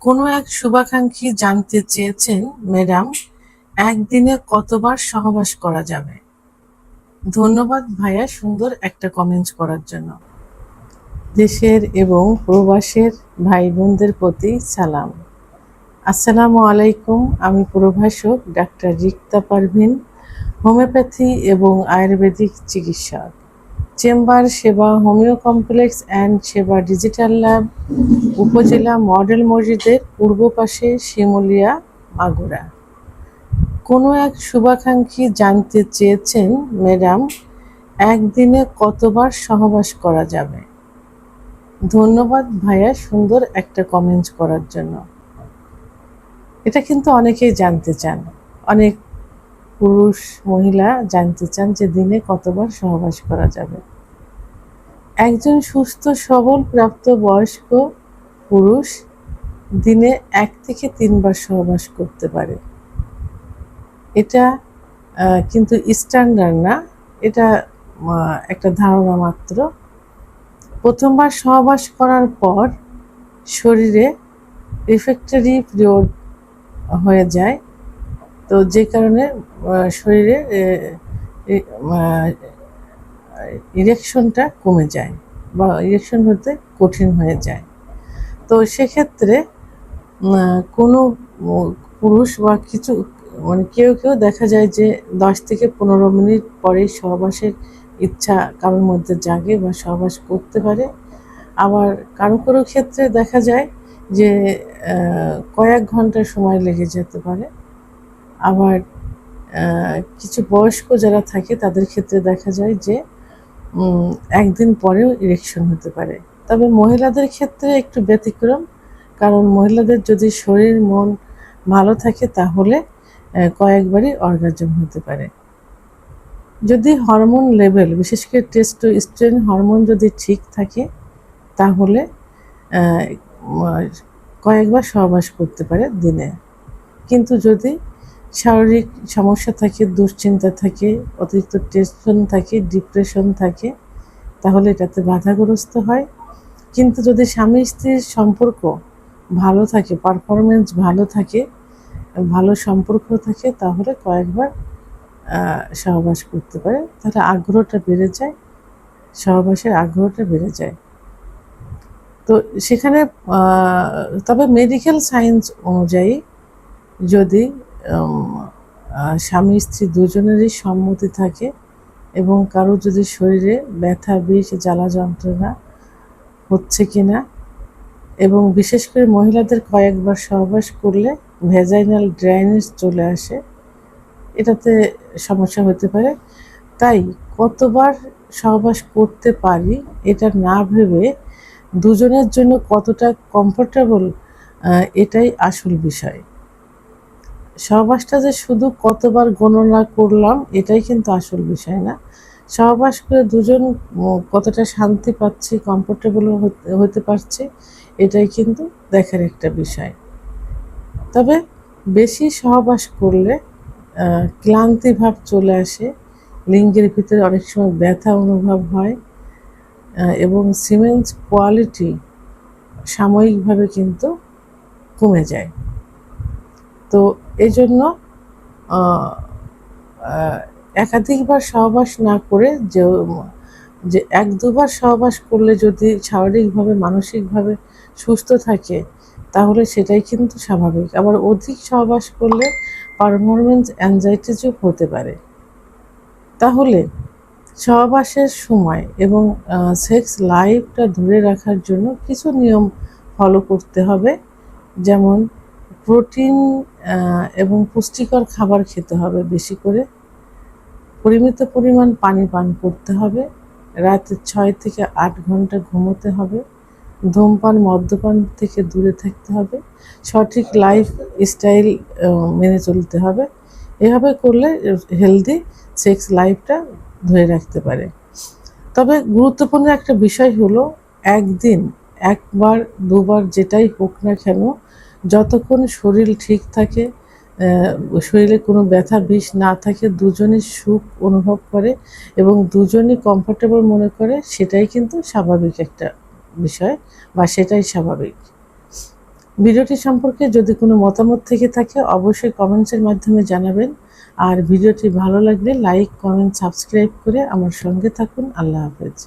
কোনো এক শুভাকাঙ্ক্ষী জানতে চেয়েছেন, ম্যাডাম, একদিনে কতবার সহবাস করা যাবে? ধন্যবাদ ভাইয়া সুন্দর একটা কমেন্ট করার জন্য। দেশের এবং প্রবাসের ভাই বোনদের প্রতি সালাম। আসসালামু আলাইকুম। আমি প্রভাষক ডাক্তার রিক্তা পারভিন, হোমিওপ্যাথি এবং আয়ুর্বেদিক চিকিৎসক, চেম্বার সেবা, হোমিও কমপ্লেক্স অ্যান্ড সেবা ডিজিটাল ল্যাব, উপজেলা মডেল মসজিদের পূর্ব পাশে, শিমুলিয়া, মাগুরা। কোনো এক শুভাকাঙ্ক্ষী জানতে চেয়েছেন, ম্যাডাম, একদিনে কতবার সহবাস করা যাবে? ধন্যবাদ ভাইয়া সুন্দর একটা কমেন্ট করার জন্য। এটা কিন্তু অনেকেই জানতে চান, অনেক পুরুষ মহিলা জানতে চান যে দিনে কতবার সহবাস করা যাবে। একজন সুস্থ সবল প্রাপ্তবয়স্ক পুরুষ দিনে 1 থেকে 3 বার সহবাস করতে পারে। এটা কিন্তু স্ট্যান্ডার্ড না, এটা একটা ধারণা মাত্র। প্রথমবার সহবাস করার পর শরীরে রিফ্র্যাক্টরি পিরিয়ড হয়ে যায়, তো যে কারণে শরীরে ইরেকশনটা কমে যায় বা ইরেকশন হতে কঠিন হয়ে যায়। তো সেক্ষেত্রে কোনো পুরুষ বা কিছু কেউ দেখা যায় যে 10 থেকে 15 মিনিট পরেই সহবাসের ইচ্ছা কারোর মধ্যে জাগে বা সহবাস করতে পারে। আবার কারো ক্ষেত্রে দেখা যায় যে কয়েক ঘন্টা সময় লেগে যেতে পারে। আবার কিছু বয়স্ক যারা থাকে তাদের ক্ষেত্রে দেখা যায় যে একদিন পরেও ইরেকশন হতে পারে। তবে মহিলাদের ক্ষেত্রে একটু ব্যতিক্রম, কারণ মহিলাদের যদি শরীর মন ভালো থাকে তাহলে কয়েকবারই অর্গাজম হতে পারে। যদি হরমোন লেভেল, বিশেষ করে টেস্টোস্টেরন হরমোন যদি ঠিক থাকে তাহলে কয়েকবার সহবাস করতে পারে দিনে। কিন্তু যদি শারীরিক সমস্যা থাকে, দুশ্চিন্তা থাকে, অতিরিক্ত টেনশন থাকে, ডিপ্রেশন থাকে, তাহলে এটাতে বাধাগ্রস্ত হয়। কিন্তু যদি স্বামী স্ত্রীর সম্পর্ক ভালো থাকে, পারফরমেন্স ভালো থাকে, ভালো সম্পর্ক থাকে, তাহলে কয়েকবার সহবাস করতে পারে। তাহলে আগ্রহটা বেড়ে যায়, সহবাসের আগ্রহটা বেড়ে যায়। তো সেখানে তবে মেডিকেল সায়েন্স অনুযায়ী যদি স্বামী স্ত্রী দুজনেরই সম্মতি থাকে এবং কারো যদি শরীরে ব্যথা, বিষ, জ্বালা যন্ত্রণা হচ্ছে কিনা, এবং বিশেষ করে মহিলাদের কয়েকবার সহবাস করলে ভ্যাজাইনাল ড্রাইনেজ চলে আসে, এটাতে সমস্যা হতে পারে। তাই কতবার সহবাস করতে পারি এটা না ভেবে দুজনের জন্য কতটা কমফোর্টেবল, এটাই আসল বিষয়। সহবাসটা যে শুধু কতবার গণনা করলাম এটাই কিন্তু আসল বিষয় না। সহবাস করে দুজন কতটা শান্তি পাচ্ছি, কমফোর্টেবল হতে পারছে, এটাই কিন্তু দেখার একটা বিষয়। তবে বেশি সহবাস করলে ক্লান্তি ভাব চলে আসে, লিঙ্গের ভিতরে অনেক সময় ব্যথা অনুভব হয় এবং সিমেন্স কোয়ালিটি সাময়িকভাবে কিন্তু কমে যায়। তো এই জন্য একাধিকবার সহবাস না করে যে 1-2বার সহবাস করলে যদি শারীরিকভাবে মানসিকভাবে সুস্থ থাকে তাহলে সেটাই কিন্তু স্বাভাবিক। আবার অধিক সহবাস করলে পারফরমেন্স অ্যাংজাইটিও হতে পারে। তাহলে সহবাসের সময় এবং সেক্স লাইফটা ধরে রাখার জন্য কিছু নিয়ম ফলো করতে হবে, যেমন প্রোটিন এবং পুষ্টিকর খাবার খেতে হবে বেশি করে, পরিমিত পরিমাণ পানি পান করতে হবে, রাতে 6 থেকে 8 ঘন্টা ঘুমোতে হবে, ধূমপান মদ্যপান থেকে দূরে থাকতে হবে, সঠিক লাইফ স্টাইল মেনে চলতে হবে। এভাবে করলে হেলদি সেক্স লাইফটা ধরে রাখতে পারে। তবে গুরুত্বপূর্ণ একটা বিষয় হলো, একদিন 1বার 2বার যেটাই হোক না কেন, যতক্ষণ শরীর ঠিক থাকে, শরীরে কোনো ব্যথা বিষ না থাকে, দুজনই সুখ অনুভব করে এবং দুজনই কমফোর্টেবল মনে করে, সেটাই কিন্তু স্বাভাবিক একটা বিষয় বা সেটাই স্বাভাবিক। ভিডিওটি সম্পর্কে যদি কোনো মতামত থেকে থাকে অবশ্যই কমেন্টসের মাধ্যমে জানাবেন। আর ভিডিওটি ভালো লাগলে লাইক, কমেন্ট, সাবস্ক্রাইব করে আমার সঙ্গে থাকুন। আল্লাহ হাফেজ।